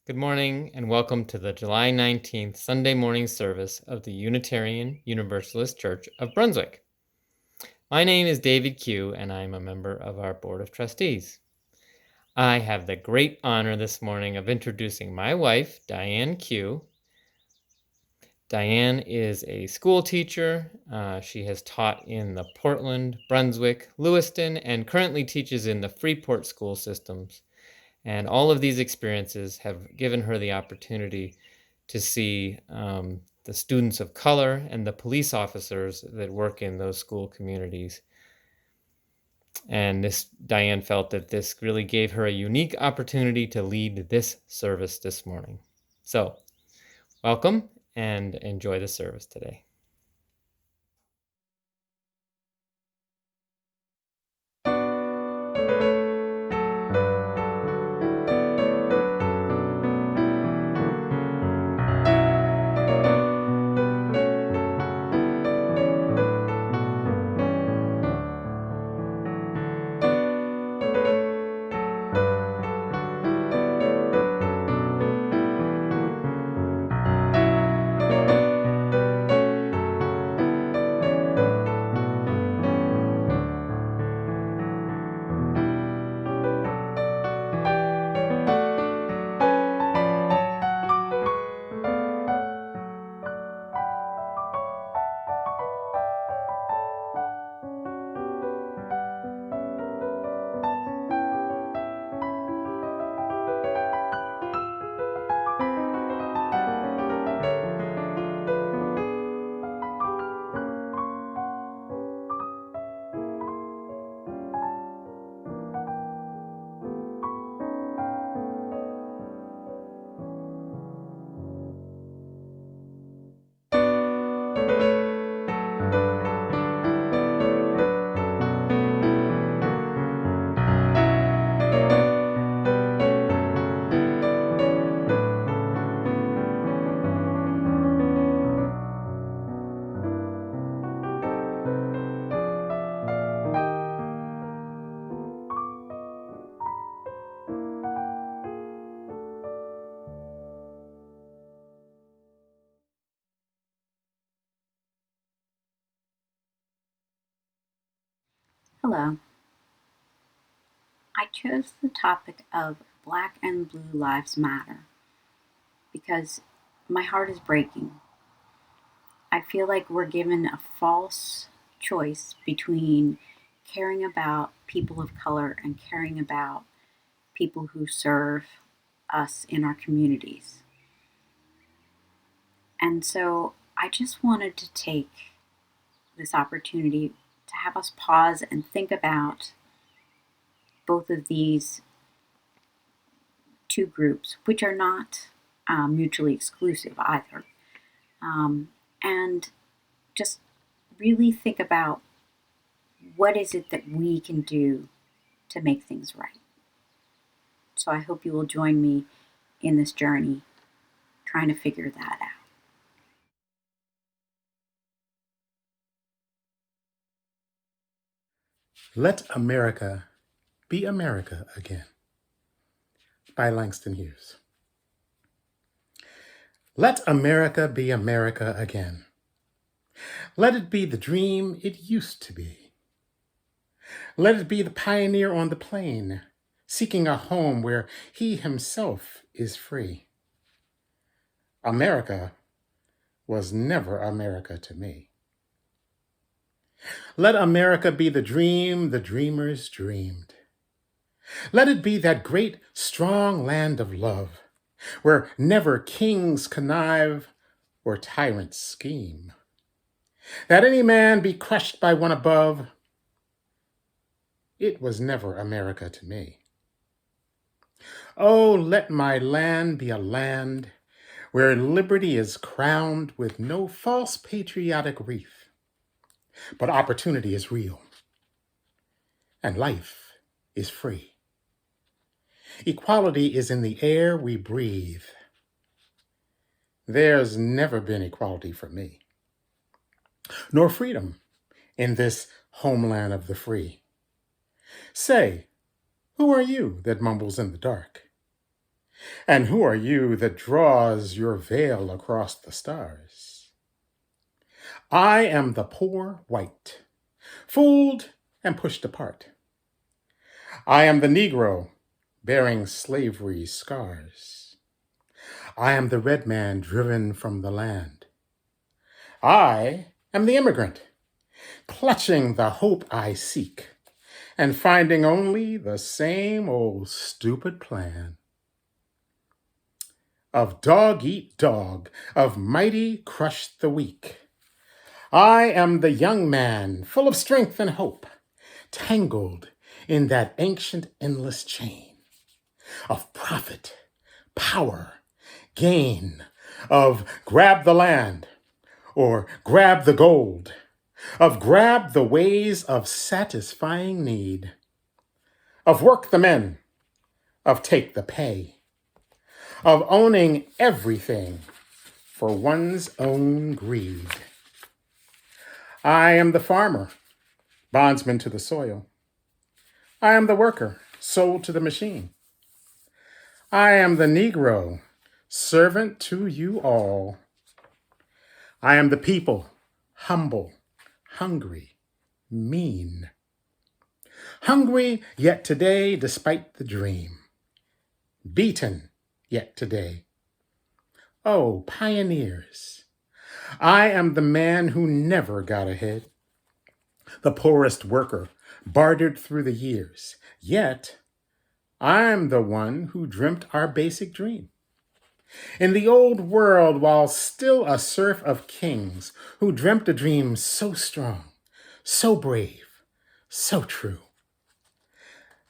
Good morning and welcome to the July 19th Sunday morning service of the Unitarian Universalist Church of Brunswick. My name is David Q and I'm a member of our Board of Trustees. I have the great honor this morning of introducing my wife, Diane Q. Diane is a school teacher. She has taught in the Portland, Brunswick, Lewiston, and currently teaches in the Freeport school systems. And all of these experiences have given her the opportunity to see the students of color and the police officers that work in those school communities. And Diane felt that this really gave her a unique opportunity to lead this service this morning. So, welcome and enjoy the service today. Hello. I chose the topic of Black and Blue Lives Matter because my heart is breaking. I feel like we're given a false choice between caring about people of color and caring about people who serve us in our communities. And so I just wanted to take this opportunity to have us pause and think about both of these two groups, which are not mutually exclusive either, and just really think about what is it that we can do to make things right. So I hope you will join me in this journey trying to figure that out. Let America be America again, by Langston Hughes. Let America be America again. Let it be the dream it used to be. Let it be the pioneer on the plain, seeking a home where he himself is free. America was never America to me. Let America be the dream the dreamers dreamed. Let it be that great, strong land of love, where never kings connive or tyrants scheme. That any man be crushed by one above, it was never America to me. Oh, let my land be a land where liberty is crowned with no false patriotic wreath, but opportunity is real, and life is free. Equality is in the air we breathe. There's never been equality for me, nor freedom in this homeland of the free. Say, who are you that mumbles in the dark? And who are you that draws your veil across the stars? I am the poor white, fooled and pushed apart. I am the Negro bearing slavery's scars. I am the red man driven from the land. I am the immigrant, clutching the hope I seek and finding only the same old stupid plan of dog eat dog, of mighty crush the weak. I am the young man, full of strength and hope, tangled in that ancient endless chain of profit, power, gain, of grab the land or grab the gold, of grab the ways of satisfying need, of work the men, of take the pay, of owning everything for one's own greed. I am the farmer, bondsman to the soil. I am the worker, sold to the machine. I am the Negro, servant to you all. I am the people, humble, hungry, mean. Hungry yet today despite the dream. Beaten yet today. Oh, pioneers, I am the man who never got ahead. The poorest worker, bartered through the years. Yet, I'm the one who dreamt our basic dream. In the old world, while still a serf of kings, who dreamt a dream so strong, so brave, so true,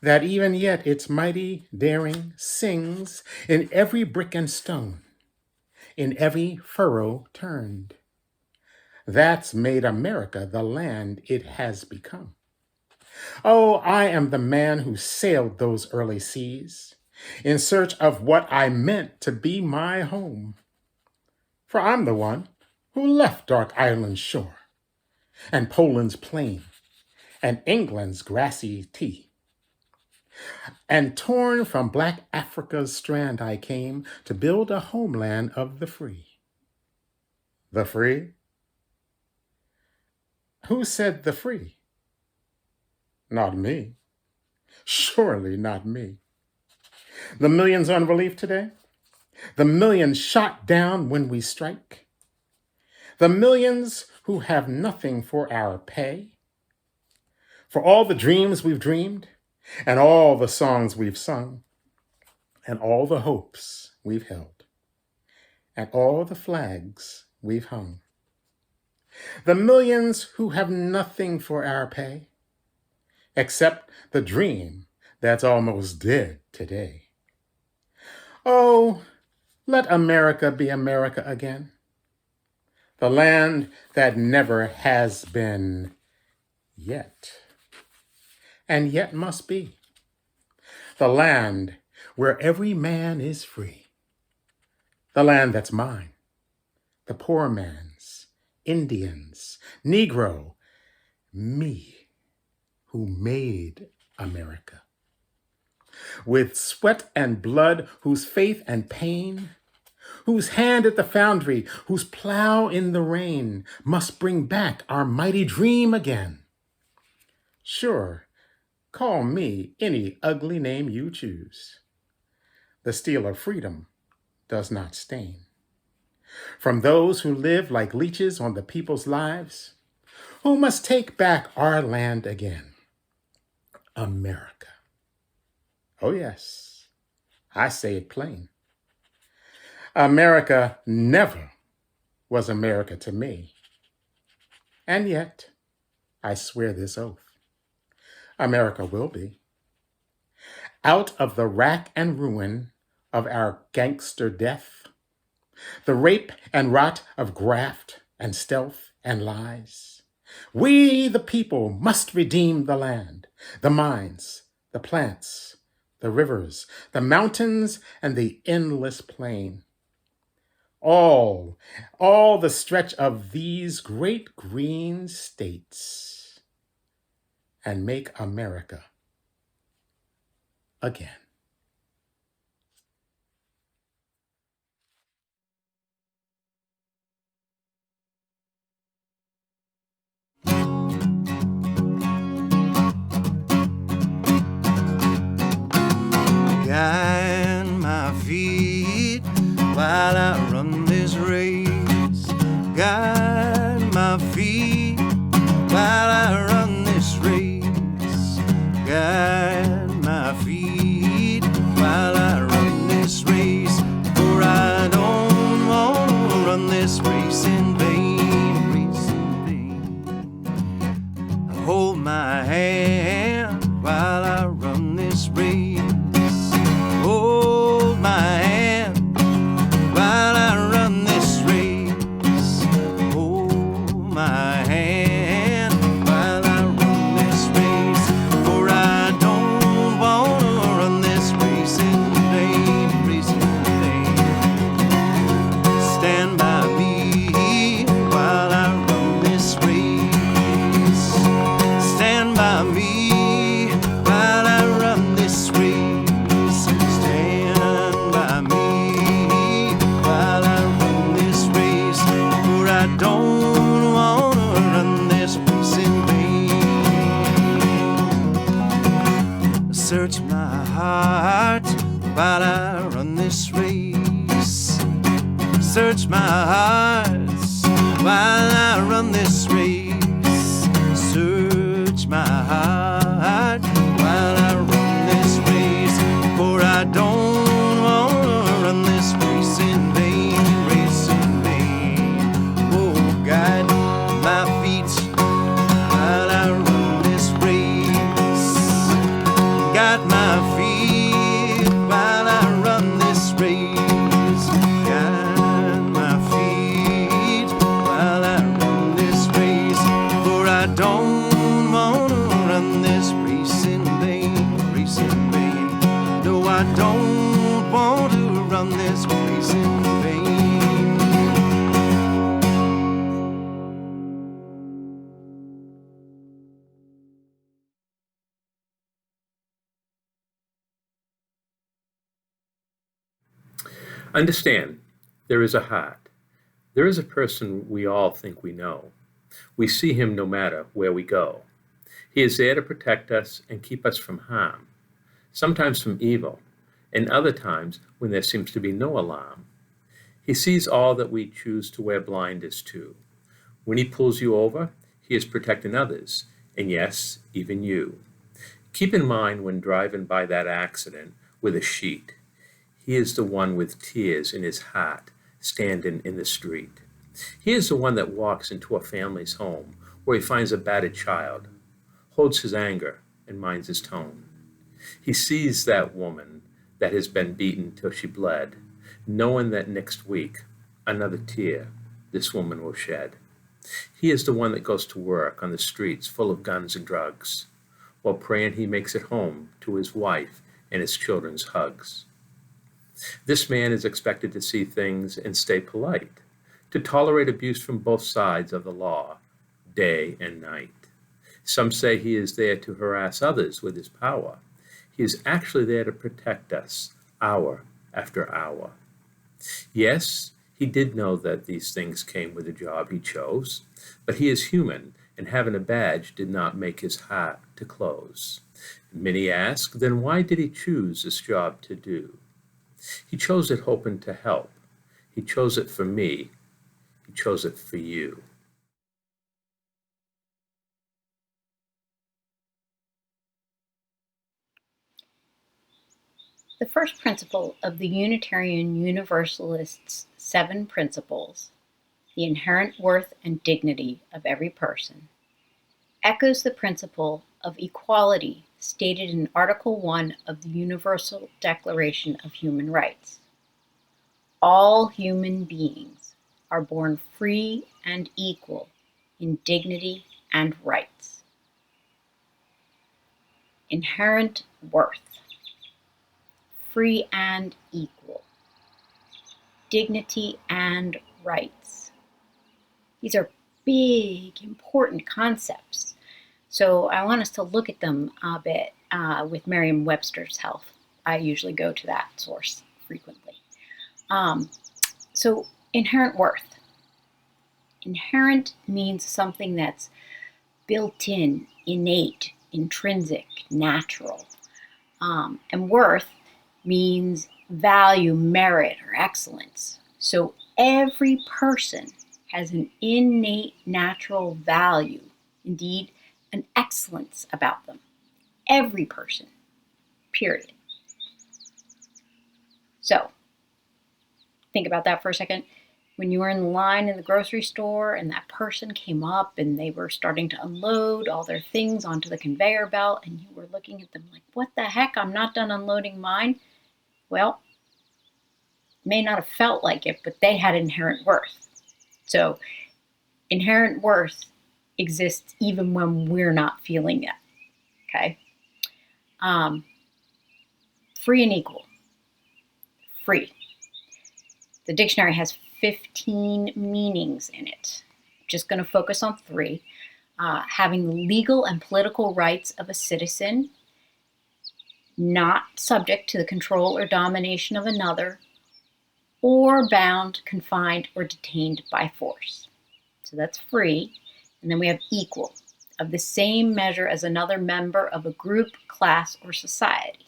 that even yet its mighty daring sings in every brick and stone, in every furrow turned. That's made America the land it has become. Oh, I am the man who sailed those early seas in search of what I meant to be my home. For I'm the one who left dark Ireland's shore and Poland's plain and England's grassy tea. And torn from black Africa's strand I came to build a homeland of the free. The free? Who said the free? Not me. Surely not me. The millions on relief today? The millions shot down when we strike? The millions who have nothing for our pay? For all the dreams we've dreamed, and all the songs we've sung, and all the hopes we've held, and all the flags we've hung. The millions who have nothing for our pay, except the dream that's almost dead today. Oh, let America be America again. The land that never has been yet, and yet must be. The land where every man is free. The land that's mine, the poor man's, Indians, Negro, me, who made America. With sweat and blood, whose faith and pain, whose hand at the foundry, whose plow in the rain, must bring back our mighty dream again. Sure, call me any ugly name you choose. The steel of freedom does not stain. From those who live like leeches on the people's lives, who must take back our land again. America. Oh yes, I say it plain. America never was America to me. And yet, I swear this oath, America will be. Out of the rack and ruin of our gangster death, the rape and rot of graft and stealth and lies, we, the people, must redeem the land, the mines, the plants, the rivers, the mountains, and the endless plain. All the stretch of these great green states, and make America again. while I run this race. Guide my feet while I run this race. Guide my feet while I run this race. For I don't want to run this race in vain, race in vain. Hold my hand while I run this race. Hold my hand while I run this race. Hold my hand while I run this race. For I don't want to run this race in vain, race in vain. Stand by me while I run this race. Stand by me while I run this race. Stand by me while I run this race. For I don't want to run this race in vain. Search my heart while I run this race. Search my heart while I run this race. Search my heart while I run this race. For I don't want to run this race in vain, race in vain. Oh, guide my feet while I run this race. Guide my feet while I run this race. Guide my feet while I run this race. For I don't want to run this race in vain, race in vain. No, I don't want to run this race in vain. Understand, there is a heart. There is a person we all think we know. We see him no matter where we go. He is there to protect us and keep us from harm, sometimes from evil, and other times when there seems to be no alarm. He sees all that we choose to wear blinders to. When he pulls you over, he is protecting others, and yes, even you. Keep in mind when driving by that accident with a sheet, he is the one with tears in his heart standing in the street. He is the one that walks into a family's home where he finds a battered child, holds his anger, and minds his tone. He sees that woman that has been beaten till she bled, knowing that next week another tear this woman will shed. He is the one that goes to work on the streets full of guns and drugs, while praying he makes it home to his wife and his children's hugs. This man is expected to see things and stay polite, to tolerate abuse from both sides of the law, day and night. Some say he is there to harass others with his power. He is actually there to protect us, hour after hour. Yes, he did know that these things came with the job he chose, but he is human, and having a badge did not make his heart to close. Many ask, then why did he choose this job to do? He chose it hoping to help. He chose it for me. He chose it for you. The first principle of the Unitarian Universalists' 7 principles, the inherent worth and dignity of every person, echoes the principle of equality stated in Article 1 of the Universal Declaration of Human Rights. All human beings are born free and equal in dignity and rights. Inherent worth. Free and equal. Dignity and rights. These are big, important concepts. So I want us to look at them a bit with Merriam-Webster's help. I usually go to that source frequently. So inherent worth. Inherent means something that's built in, innate, intrinsic, natural. And worth means value merit or excellence. So every person has an innate natural value, indeed an excellence about them. Every person, period. So think about that for a second. When you were in the line in the grocery store and that person came up and they were starting to unload all their things onto the conveyor belt and you were looking at them like, what the heck, I'm not done unloading mine. Well, may not have felt like it, but they had inherent worth. So inherent worth exists even when we're not feeling it. Okay. Free and equal. Free. The dictionary has 15 meanings in it. I'm just going to focus on 3. Having the legal and political rights of a citizen, not subject to the control or domination of another, or bound, confined, or detained by force. So that's free. And then we have equal, of the same measure as another member of a group, class, or society.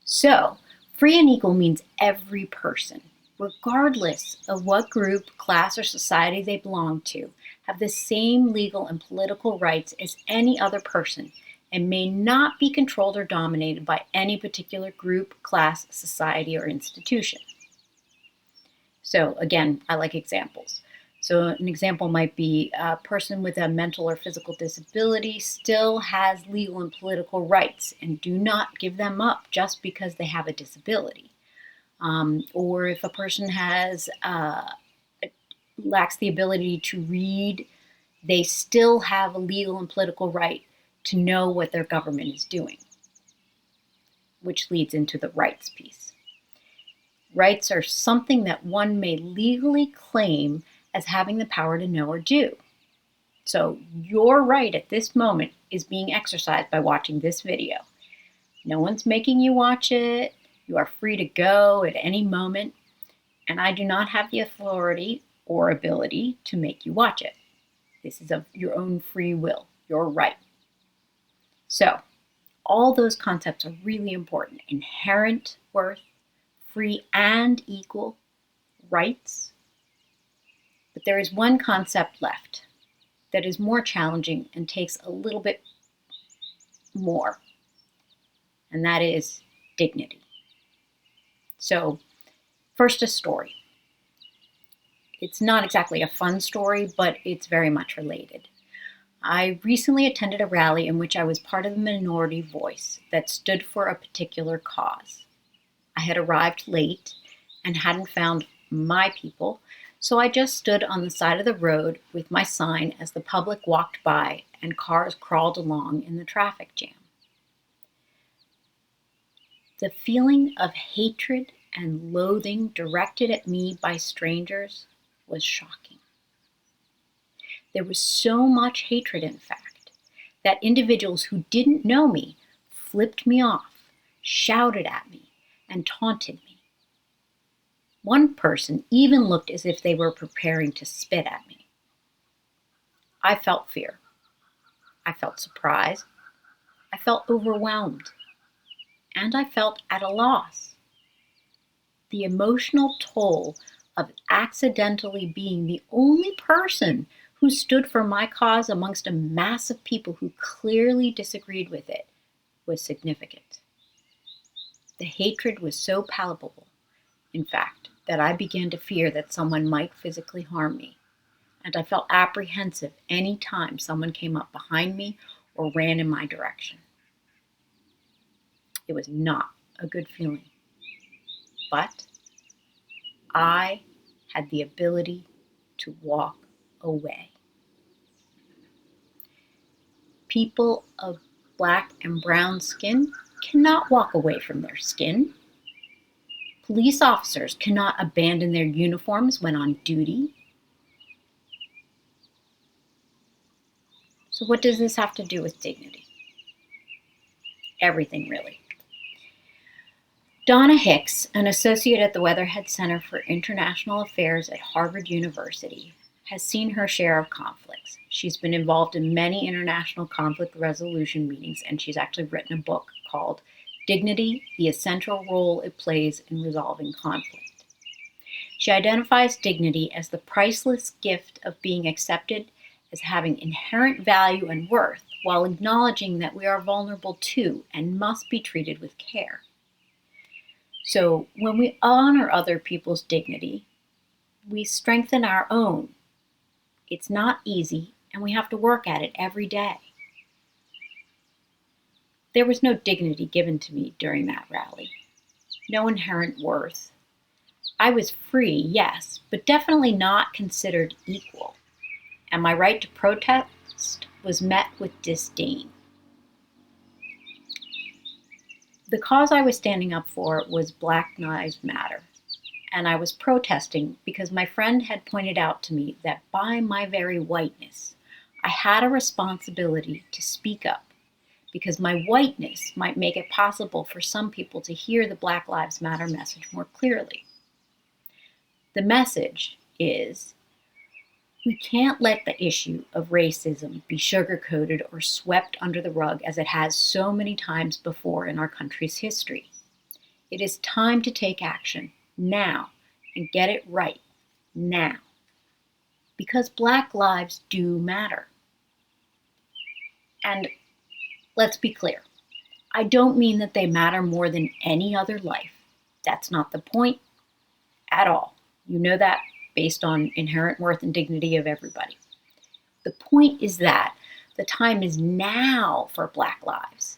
So free and equal means every person, regardless of what group, class, or society they belong to, have the same legal and political rights as any other person and may not be controlled or dominated by any particular group, class, society, or institution. So again, I like examples. So an example might be a person with a mental or physical disability still has legal and political rights, and do not give them up just because they have a disability. Or if a person lacks the ability to read, they still have a legal and political right to know what their government is doing, which leads into the rights piece. Rights are something that one may legally claim as having the power to know or do. So your right at this moment is being exercised by watching this video. No one's making you watch it. You are free to go at any moment, and I do not have the authority or ability to make you watch it. This is of your own free will, your right. So all those concepts are really important. Inherent worth, free and equal rights. But there is one concept left that is more challenging and takes a little bit more, and that is dignity. So first, a story. It's not exactly a fun story, but it's very much related. I recently attended a rally in which I was part of the minority voice that stood for a particular cause. I had arrived late and hadn't found my people, so I just stood on the side of the road with my sign as the public walked by and cars crawled along in the traffic jam. The feeling of hatred and loathing directed at me by strangers was shocking. There was so much hatred, in fact, that individuals who didn't know me flipped me off, shouted at me, and taunted me. One person even looked as if they were preparing to spit at me. I felt fear. I felt surprise. I felt overwhelmed. And I felt at a loss. The emotional toll of accidentally being the only person who stood for my cause amongst a mass of people who clearly disagreed with it was significant. The hatred was so palpable, in fact, that I began to fear that someone might physically harm me, and I felt apprehensive any time someone came up behind me or ran in my direction. It was not a good feeling, but I had the ability to walk away. People of black and brown skin cannot walk away from their skin. Police officers cannot abandon their uniforms when on duty. So what does this have to do with dignity? Everything, really. Donna Hicks, an associate at the Weatherhead Center for International Affairs at Harvard University, has seen her share of conflicts. She's been involved in many international conflict resolution meetings, and she's actually written a book called dignity, the essential role it plays in resolving conflict. She identifies dignity as the priceless gift of being accepted as having inherent value and worth, while acknowledging that we are vulnerable too and must be treated with care. So when we honor other people's dignity, we strengthen our own. It's not easy, and we have to work at it every day. There was no dignity given to me during that rally, no inherent worth. I was free, yes, but definitely not considered equal, and my right to protest was met with disdain. The cause I was standing up for was Black Lives Matter, and I was protesting because my friend had pointed out to me that by my very whiteness, I had a responsibility to speak up, because my whiteness might make it possible for some people to hear the Black Lives Matter message more clearly. The message is, we can't let the issue of racism be sugar-coated or swept under the rug as it has so many times before in our country's history. It is time to take action now and get it right now, because Black lives do matter. And let's be clear, I don't mean that they matter more than any other life. That's not the point at all. You know that based on inherent worth and dignity of everybody. The point is that the time is now for Black lives.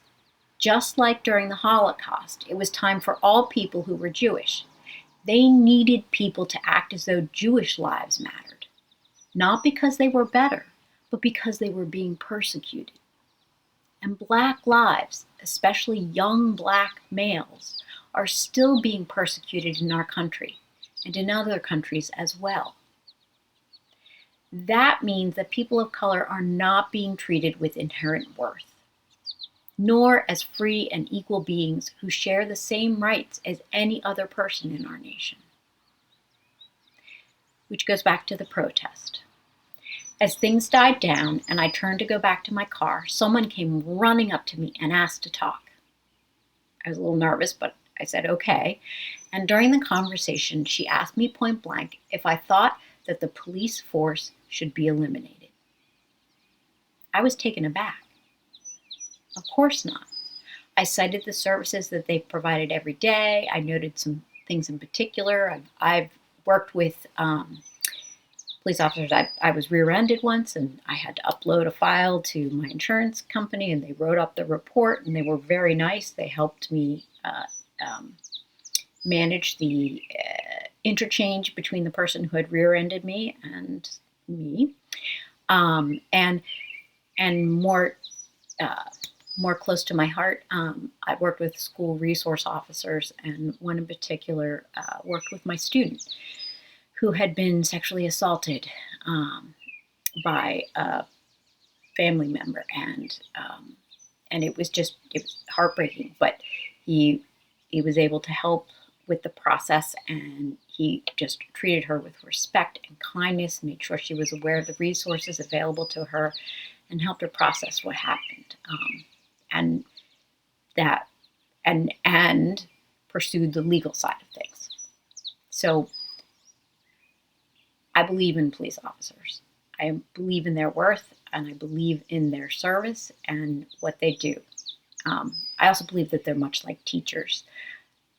Just like during the Holocaust, it was time for all people who were Jewish. They needed people to act as though Jewish lives mattered, not because they were better, but because they were being persecuted. And Black lives, especially young Black males, are still being persecuted in our country and in other countries as well. That means that people of color are not being treated with inherent worth, nor as free and equal beings who share the same rights as any other person in our nation. Which goes back to the protest. As things died down and I turned to go back to my car, someone came running up to me and asked to talk. I was a little nervous, but I said okay. And during the conversation, she asked me point blank if I thought that the police force should be eliminated. I was taken aback. Of course not. I cited the services that they provided every day. I noted some things in particular. I've worked with police officers. I was rear-ended once, and I had to upload a file to my insurance company, and they wrote up the report, and they were very nice. They helped me manage the interchange between the person who had rear-ended me and me, and more close to my heart, I worked with school resource officers, and one in particular worked with my student who had been sexually assaulted by a family member, and it was heartbreaking. But he was able to help with the process, and he just treated her with respect and kindness, made sure she was aware of the resources available to her, and helped her process what happened, and pursued the legal side of things. So I believe in police officers. I believe in their worth, and I believe in their service and what they do. I also believe that they're much like teachers,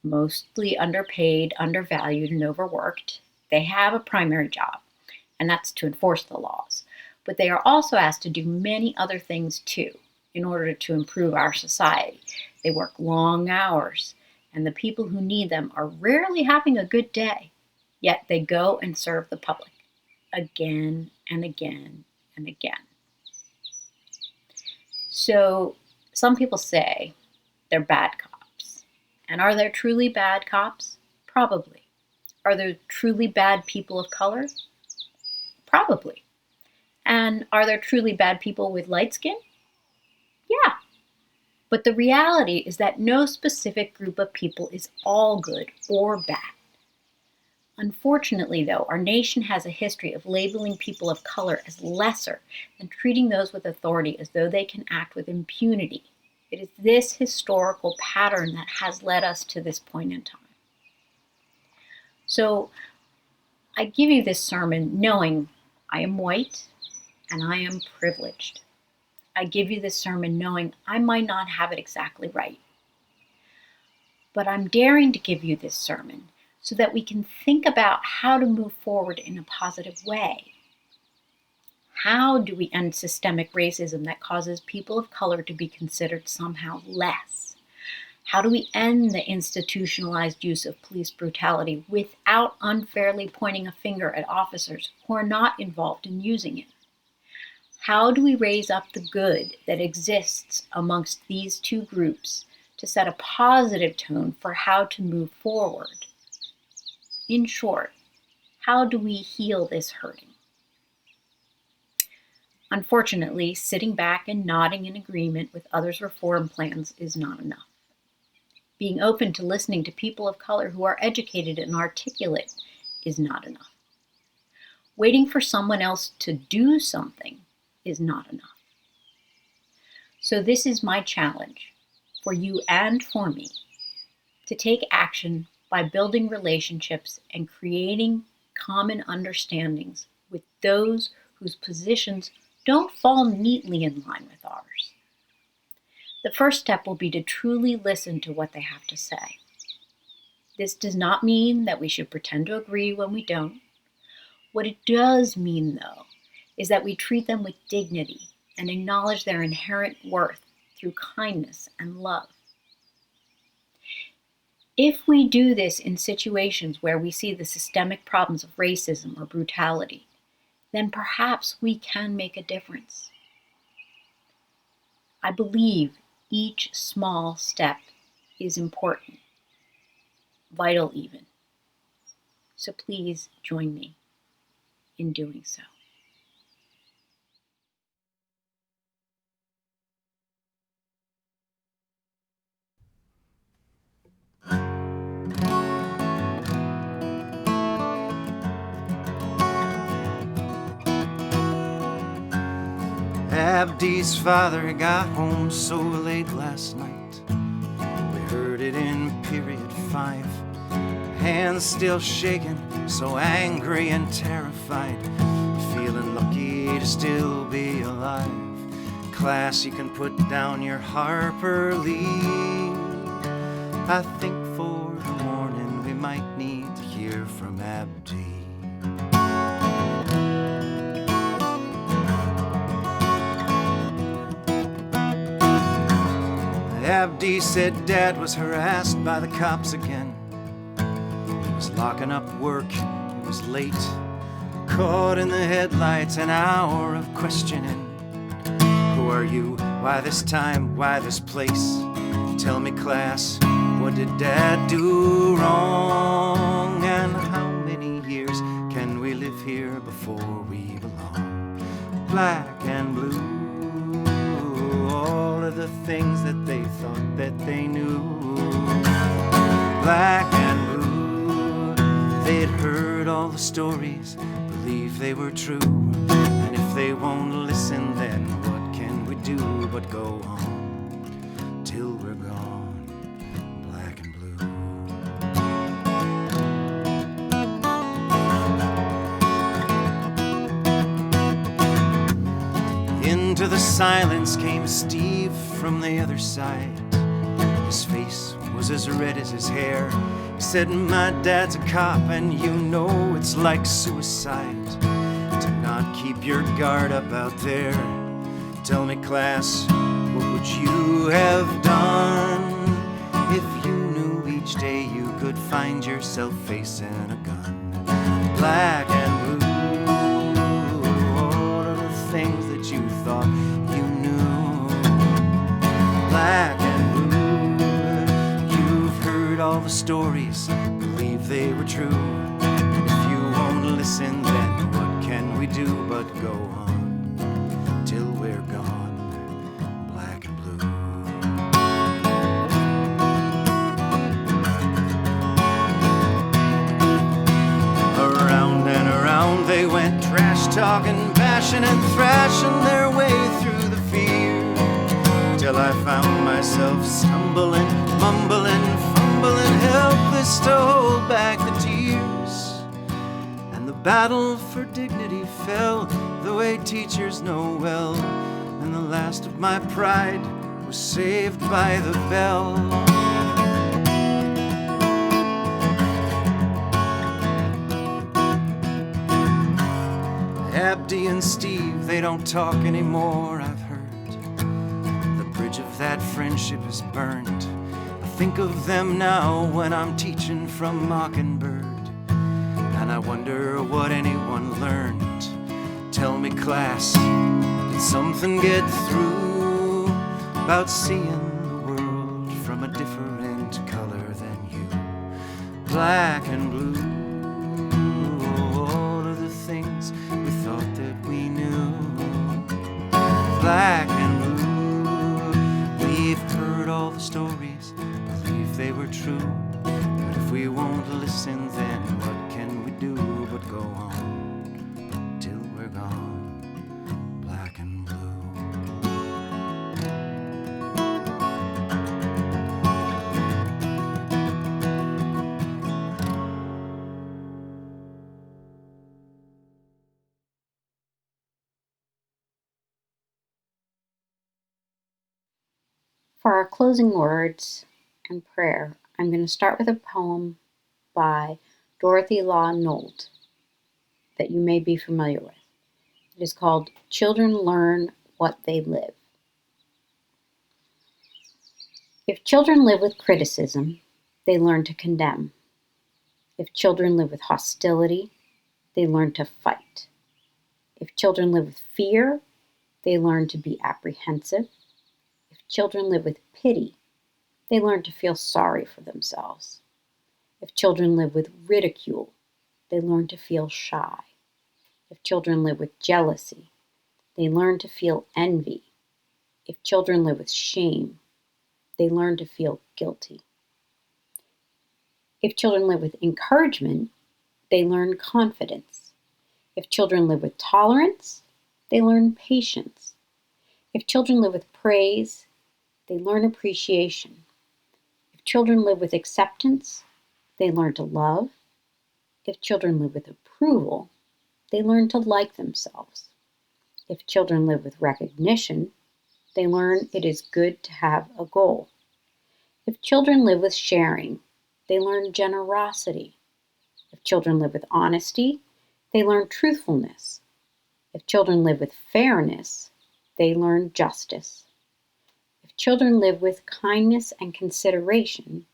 mostly underpaid, undervalued, and overworked. They have a primary job, and that's to enforce the laws. But they are also asked to do many other things too, in order to improve our society. They work long hours, and the people who need them are rarely having a good day, yet they go and serve the public again and again and again. So some people say they're bad cops. And are there truly bad cops? Probably. Are there truly bad people of color? Probably. And are there truly bad people with light skin? Yeah. But the reality is that no specific group of people is all good or bad. Unfortunately, though, our nation has a history of labeling people of color as lesser and treating those with authority as though they can act with impunity. It is this historical pattern that has led us to this point in time. So I give you this sermon knowing I am white and I am privileged. I give you this sermon knowing I might not have it exactly right. But I'm daring to give you this sermon so that we can think about how to move forward in a positive way. How do we end systemic racism that causes people of color to be considered somehow less? How do we end the institutionalized use of police brutality without unfairly pointing a finger at officers who are not involved in using it? How do we raise up the good that exists amongst these two groups to set a positive tone for how to move forward? In short, how do we heal this hurting? Unfortunately, sitting back and nodding in agreement with others' reform plans is not enough. Being open to listening to people of color who are educated and articulate is not enough. Waiting for someone else to do something is not enough. So this is my challenge for you and for me, to take action by building relationships and creating common understandings with those whose positions don't fall neatly in line with ours. The first step will be to truly listen to what they have to say. This does not mean that we should pretend to agree when we don't. What it does mean, though, is that we treat them with dignity and acknowledge their inherent worth through kindness and love. If we do this in situations where we see the systemic problems of racism or brutality, then perhaps we can make a difference. I believe each small step is important, vital even. So please join me in doing so. Abdi's father got home so late last night. We heard it in period 5. Hands still shaking, so angry and terrified. Feeling lucky to still be alive. Class, you can put down your Harper Lee. I think for the morning we might need to hear from Abdi. Abdi said Dad was harassed by the cops again. He was locking up work, he was late. Caught in the headlights, an hour of questioning. Who are you? Why this time? Why this place? Tell me, class, what did Dad do wrong? And how many years can we live here before we belong? Black and blue, all of the things that they thought that they knew. Black and blue, they'd heard all the stories, believe they were true. And if they won't listen, then what can we do but go on till we're gone, black and blue. Into the silence came Steve from the other side. His face was as red as his hair. He said, my dad's a cop and you know it's like suicide to not keep your guard up out there. Tell me, class, what would you have done if you knew each day you could find yourself facing a gun? Black and blue, all of the things that you thought you knew. Black and blue, you've heard all the stories, believe they were true. And if you won't listen, then what can we do but go on till we're gone, black and blue. Around and around they went, trash talking, bashing and thrashing their way through the fear, till I found myself stumbling, mumbling, fumbling, helpless to hold back the tears. And the battle for dignity fell the way teachers know well, and the last of my pride was saved by the bell. Abdi and Steve, they don't talk anymore, I've heard. The bridge of that friendship is burned. I think of them now when I'm teaching from Mockingbird, and I wonder what anyone learned. Tell me, class, did something get through about seeing the world from a different color than you? Black and blue, all of the things we thought that we knew. Black and blue, we've heard all the stories, believe they were true. But if we won't listen, then what can we do but go on till we're gone? Black and blue. For our closing words and prayer, I'm going to start with a poem by Dorothy Law Nolt that you may be familiar with. It is called Children Learn What They Live. If children live with criticism, they learn to condemn. If children live with hostility, they learn to fight. If children live with fear, they learn to be apprehensive. If children live with pity, they learn to feel sorry for themselves. If children live with ridicule, they learn to feel shy. If children live with jealousy, they learn to feel envy. If children live with shame, they learn to feel guilty. If children live with encouragement, they learn confidence. If children live with tolerance, they learn patience. If children live with praise, they learn appreciation. If children live with acceptance, they learn to love. If children live with approval, they learn to like themselves. If children live with recognition, they learn it is good to have a goal. If children live with sharing, they learn generosity. If children live with honesty, they learn truthfulness. If children live with fairness, they learn justice. If children live with kindness and consideration,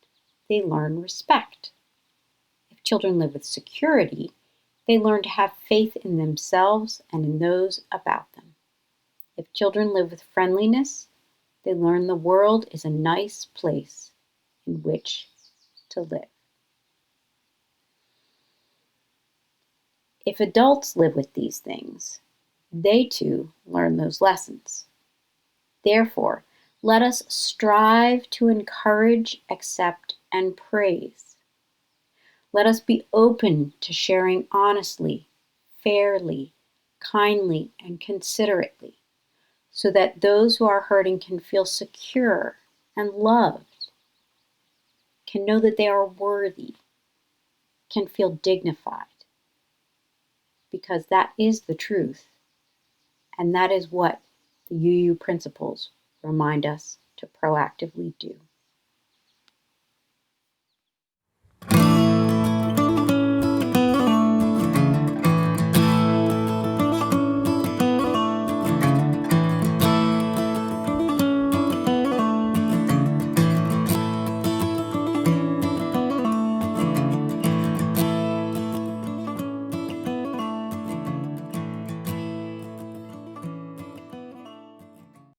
they learn respect. If children live with security, they learn to have faith in themselves and in those about them. If children live with friendliness, they learn the world is a nice place in which to live. If adults live with these things, they too learn those lessons. Therefore, let us strive to encourage, accept, and praise. Let us be open to sharing honestly, fairly, kindly, and considerately, so that those who are hurting can feel secure and loved, can know that they are worthy, can feel dignified, because that is the truth, and that is what the UU principles remind us to proactively do.